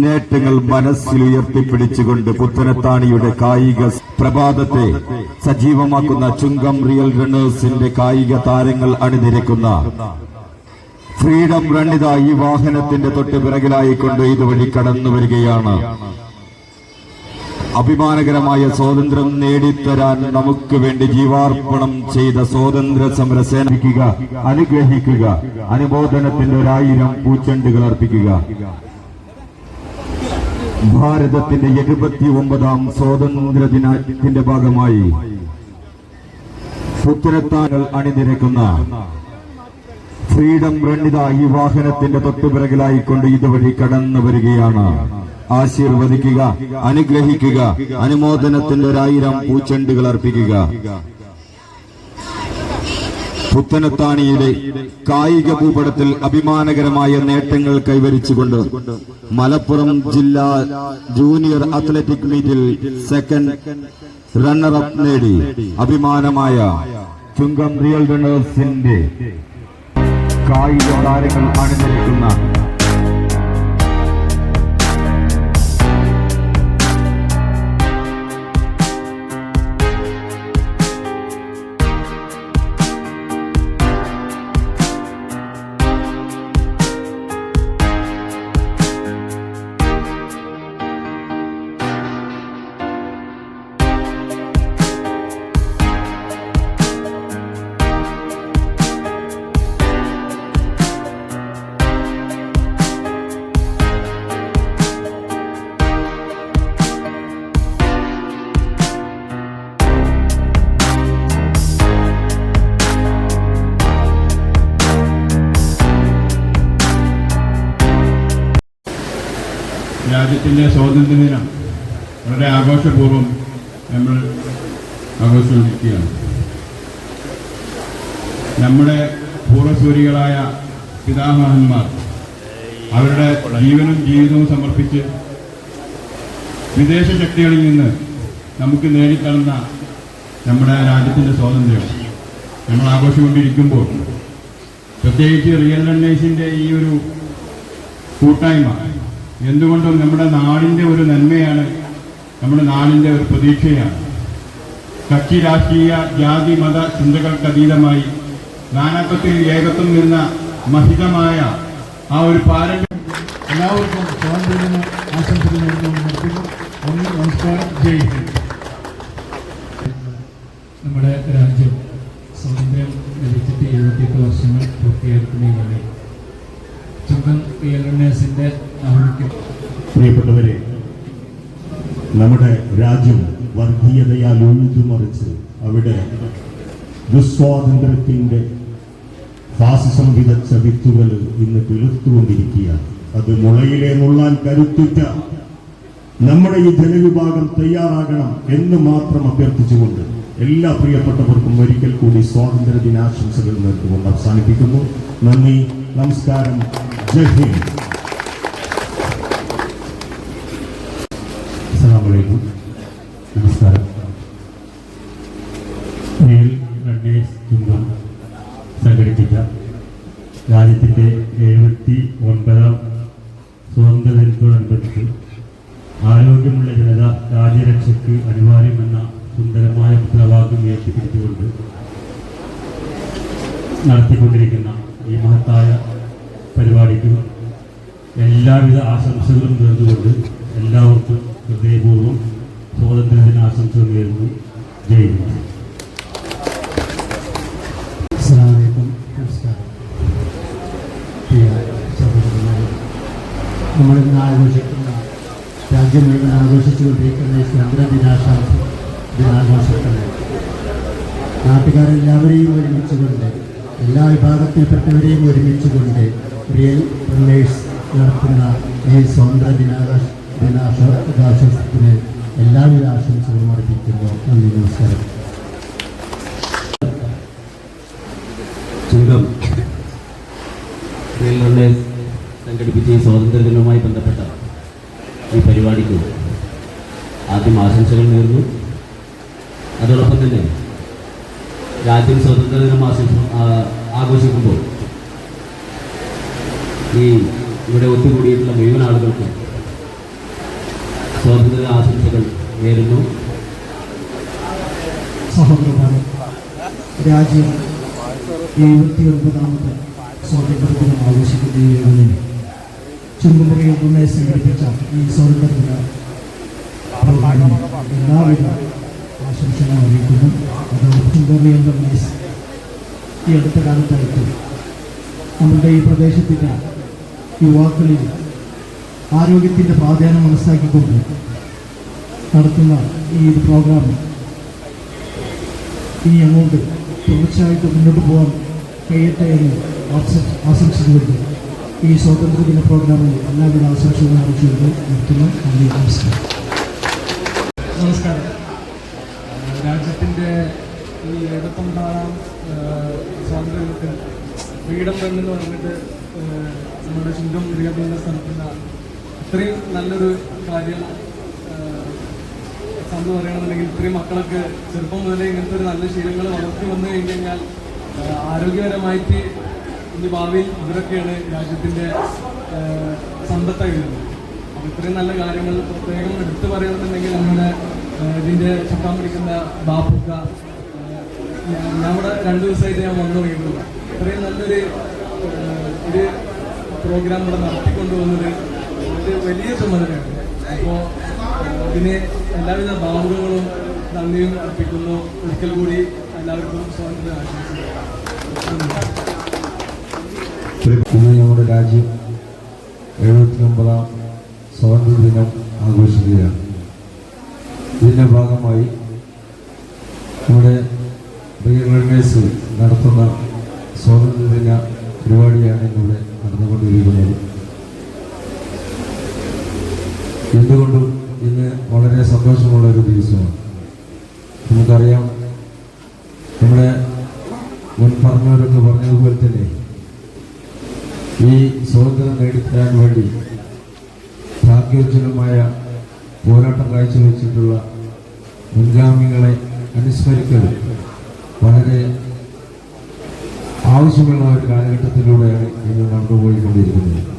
നേട്ടങ്ങൾ മനസ്സിൽ ഉയർത്തിപ്പിടിച്ചുകൊണ്ട് പുത്തനത്താണിയുടെ കായിക പ്രഭാതത്തെ സജീവമാക്കുന്ന ചുങ്കം റിയൽ റണ്ണേഴ്സിന്റെ കായിക താരങ്ങൾ അണിനിരക്കുന്ന ഫ്രീഡം റണ്ണിത ഈ വാഹനത്തിന്റെ തൊട്ട് പിറകിലായിക്കൊണ്ട് ഇതുവഴി കടന്നു വരികയാണ്. അഭിമാനകരമായ സ്വാതന്ത്ര്യം നേടിത്തരാൻ നമുക്ക് വേണ്ടി ജീവാർപ്പണം ചെയ്ത സ്വാതന്ത്ര്യ സമര സേനിക്കുക, അനുഗ്രഹിക്കുക, അനുമോദനത്തിന്റെ 1000 പൂച്ചെണ്ടുകൾ അർപ്പിക്കുക. ഭാരതത്തിന്റെ 79ാം സ്വാതന്ത്ര്യ ദിനത്തിന്റെ ഭാഗമായി പുത്തനത്താണികൾ അണിനിരക്കുന്ന ഫ്രീഡം റണ്ണിത ഈ വാഹനത്തിന്റെ തൊട്ടുപിറകിലായിക്കൊണ്ട് ഇതുവഴി കടന്നു വരികയാണ്. ആശീർവദിക്കുക, അനുഗ്രഹിക്കുക, അനുമോദനത്തിന്റെ 1000 പൂച്ചെണ്ടുകൾ അർപ്പിക്കുക. പുത്തനത്താണിയുടെ കായിക ഭൂപടത്തിൽ അഭിമാനകരമായ നേട്ടങ്ങൾ കൈവരിച്ചുകൊണ്ട് മലപ്പുറം ജില്ലാ ജൂനിയർ അത്ലറ്റിക് മീറ്റിൽ സെക്കൻഡ് റണ്ണറപ്പ് നേടി അഭിമാനമായ ചുങ്കം റിയൽ റണ്ണേഴ്സിന്റെ കായിക താരങ്ങൾ അണിനിരക്കുന്ന രാജ്യത്തിൻ്റെ സ്വാതന്ത്ര്യദിനം വളരെ ആഘോഷപൂർവ്വം നമ്മൾ ആഘോഷിക്കുകയാണ്. നമ്മുടെ പൂർവ്വസൂരികളായ പിതാമഹന്മാർ അവരുടെ ജീവനും ജീവിതവും സമർപ്പിച്ച് വിദേശ ശക്തികളിൽ നിന്ന് നമുക്ക് നേടിത്തന്ന നമ്മുടെ രാജ്യത്തിൻ്റെ സ്വാതന്ത്ര്യം നമ്മൾ ആഘോഷിച്ചുകൊണ്ടിരിക്കുമ്പോൾ പ്രത്യേകിച്ച് റിയൽ റണ്ണേഴ്സിൻ്റെ ഈ ഒരു കൂട്ടായ്മ എന്തുകൊണ്ടും നമ്മുടെ നാടിൻ്റെ ഒരു നന്മയാണ്, നമ്മുടെ നാടിൻ്റെ ഒരു പ്രതീക്ഷയാണ്. കക്ഷി രാഷ്ട്രീയ ജാതി മത ചിന്തകൾക്കതീതമായി നാനാത്വത്തിൽ ഏകത്വം നിന്ന മഹിതമായ ആ ഒരു പാരമ്പര്യം എല്ലാവർക്കും സ്വാതന്ത്ര്യം ആശംസകൾ നടത്തുന്നു. നമസ്കാരം. ജയ് ഹിന്ദ്. നമ്മുടെ രാജ്യം സ്വാതന്ത്ര്യം ലഭിച്ചിട്ട് 78 വർഷങ്ങൾ പൂർത്തിയാക്കുന്നതിനാണ് ചുങ്കം റിയൽ റണ്ണേഴ്സിന്റെ പ്രിയപ്പെട്ടവരെ, നമ്മുടെ രാജ്യം വർഗീയതയാൽ ഉഴുതുമറിച്ച് അവിടെ ദുസ്വാതന്ത്ര്യത്തിന്റെ ഫാസിസം വിതച്ച വിത്തുകൾ ഇന്ന് പിളുത്തുകൊണ്ടിരിക്കുകയാണ്. അത് മുളയിലെ നുള്ളാൻ കരുത്തുറ്റ നമ്മുടെ ഈ ജനവിഭാഗം തയ്യാറാകണം എന്ന് മാത്രം അഭ്യർത്ഥിച്ചുകൊണ്ട് എല്ലാ പ്രിയപ്പെട്ടവർക്കും ഒരിക്കൽ കൂടി സ്വാതന്ത്ര്യ ദിനാശംസകൾ നേർന്നുകൊണ്ട് അവസാനിപ്പിക്കുന്നു. നന്ദി, നമസ്കാരം, ജയ് ഹിന്ദ്. അസ്സലാമു നമസ്കാരം. റിയൽ റണ്ണേഴ്സ് ചുങ്കം സംഘടിപ്പിച്ച രാജ്യത്തിൻ്റെ 79ാം സ്വാതന്ത്ര്യദിനത്തോടനുബന്ധിച്ച് ആരോഗ്യമുള്ള ജനത രാജ്യരക്ഷയ്ക്ക് അനിവാര്യമെന്ന സുന്ദരമായ മുദ്രാവാക്യം ഉയർത്തിപ്പിടിച്ചുകൊണ്ട് നടത്തിക്കൊണ്ടിരിക്കുന്ന ഈ മഹത്തായ പരിപാടിക്ക് എല്ലാവിധ ആശംസകളും നേർന്നുകൊണ്ട് എല്ലാവർക്കും ഹൃദയപൂർവ്വം സ്വാതന്ത്ര്യദിന ആശംസകൾ നേരുന്നു. ജയ് ഹിന്ദ്. അസ്സലാമു നമസ്കാരം. പ്രിയ സഹോദരന്മാരെ, നമ്മളിന്ന് ആഘോഷിക്കുന്ന രാജ്യം മുഴുവൻ ആഘോഷിച്ചുകൊണ്ടിരിക്കുന്ന ഈ സ്വാതന്ത്ര്യ ദിനാഘോഷത്തിന് നാട്ടുകാരെല്ലാവരെയും ഒരുമിച്ചുകൊണ്ട് എല്ലാ വിഭാഗത്തിൽപ്പെട്ടവരെയും ഒരുമിച്ചുകൊണ്ട് റിയൽ റണ്ണേഴ്സ് നടത്തുന്ന ഈ സ്വാതന്ത്ര്യ ദിനാഘോഷത്തിന് എല്ലാവിധ ആശംസകളും അർപ്പിക്കുന്നു. നന്ദി, നമസ്കാരം. ചുങ്കം റിയൽ റണ്ണേഴ്സ് സംഘടിപ്പിച്ച ഈ സ്വാതന്ത്ര്യ ദിനവുമായി ബന്ധപ്പെട്ട ഈ പരിപാടിക്ക് ആദ്യം ആശംസകൾ നേർന്നു. അതോടൊപ്പം തന്നെ രാജ്യം സ്വാതന്ത്ര്യദിനം ആഘോഷിക്കുമ്പോൾ ഈ ഇവിടെ ഒത്തുകൂടിയിട്ടുള്ള മുഴുവൻ ആളുകൾക്കും സ്വാതന്ത്ര്യ ആശംസകൾ നേരുന്നു. സഹോദരന്മാരെ, രാജ്യം 79ാമത്തെ സ്വാതന്ത്ര്യദിനം ആഘോഷിക്കുന്ന ഈ വേളയിൽ ചുണ്ടുമുറിയിൽ മുന്നേ സംഘടിപ്പിച്ച ഈ സ്വാതന്ത്ര്യദിന പ്രോഗ്രാമിന് എല്ലാവിധ ആശംസകളും അറിയിക്കുന്നു. അത് ചുണ്ടുമുറിയിൽ ഗവർണേഴ്സ് ഈ അടുത്ത കാലത്തായിട്ട് നമ്മുടെ ഈ പ്രദേശത്തിൻ്റെ യുവാക്കളിൽ ആരോഗ്യത്തിൻ്റെ പ്രാധാന്യം മനസ്സിലാക്കിക്കൊണ്ട് നടത്തുന്ന ഈ പ്രോഗ്രാം ഇനി അങ്ങോട്ട് തുടർച്ചയായിട്ട് മുന്നോട്ട് പോകാൻ കഴിയട്ടെ എന്ന് ആശംസിച്ചുകൊണ്ട് ഈ സ്വാതന്ത്ര്യദിന പ്രോഗ്രാമിൽ എല്ലാവിധ ആശംസകളും അറിയിച്ചുകൊണ്ട് നിർത്തുന്നു. നന്ദി, നമസ്കാരം. നമസ്കാരം. രാജ്യത്തിൻ്റെ ഈ 79ാം സ്വാതന്ത്ര്യദിനത്തിൽ ഫ്രീഡം റൺ എന്ന് പറഞ്ഞിട്ട് നമ്മുടെ ചുങ്കം റീഹബിലിറ്റേഷൻ നടത്തുന്ന ഇത്രയും നല്ലൊരു കാര്യം എന്ന് പറയണമെന്നുണ്ടെങ്കിൽ ഇത്രയും മക്കളൊക്കെ ചെറുപ്പം മുതലേ ഇങ്ങനത്തെ ഒരു നല്ല ശീലങ്ങൾ വളർത്തി വന്നു കഴിഞ്ഞാൽ ആരോഗ്യപരമായിട്ട് ഇനി ഭാവിയിൽ ഇവരൊക്കെയാണ് രാജ്യത്തിൻ്റെ സമ്പത്തായി വരുന്നത്. അപ്പോൾ ഇത്രയും നല്ല കാര്യങ്ങൾ പ്രത്യേകം എടുത്തു പറയുകയാണെന്നുണ്ടെങ്കിൽ നമ്മുടെ ഇതിൻ്റെ ചുക്കാൻ പിടിക്കുന്ന ബാപ്പുക്ക, ഞാൻ ഇവിടെ 2 ദിവസമായിട്ട് ഞാൻ വന്നു തുടങ്ങിയിട്ടുള്ള ഇത്രയും നല്ലൊരു ഒരു പ്രോഗ്രാം ഇവിടെ നടത്തിക്കൊണ്ടുവന്നത് ഒരു വലിയ ചുമതലയാണ്. അപ്പോൾ ഇതിന് എല്ലാവിധ ഭാവുകങ്ങളും നന്ദിയും അർപ്പിക്കുന്നു. ഒരിക്കൽ കൂടി എല്ലാവർക്കും സ്വാതന്ത്ര്യം ആശംസിക്കുന്നു. ഇന്ന് നമ്മുടെ രാജ്യം 79ാം സ്വാതന്ത്ര്യദിനം ആഘോഷിക്കുകയാണ്. ഇതിൻ്റെ ഭാഗമായി നമ്മുടെ റീഹബിലിറ്റേഴ്സ് നടത്തുന്ന സ്വാതന്ത്ര്യദിന പരിപാടിയാണ് ഇന്നിവിടെ നടന്നുകൊണ്ടിരിക്കുന്നത്. എന്തുകൊണ്ടും ഇന്ന് വളരെ സന്തോഷമുള്ള ഒരു ദിവസമാണ്. നമുക്കറിയാം, നമ്മുടെ മുൻ പറഞ്ഞവരൊക്കെ പറഞ്ഞതുപോലെ തന്നെ ഈ സ്വാതന്ത്ര്യം നേടിത്തരാൻ വേണ്ടി ഭാഗ്യോജ്വലമായ പോരാട്ടം കാഴ്ചവെച്ചിട്ടുള്ള മുൻഗാമികളെ അനുസ്മരിക്കൽ വളരെ ആവശ്യമുള്ള ഒരു കാലഘട്ടത്തിലൂടെയാണ് ഇന്ന് നടന്നുപോയിക്കൊണ്ടിരിക്കുന്നത്.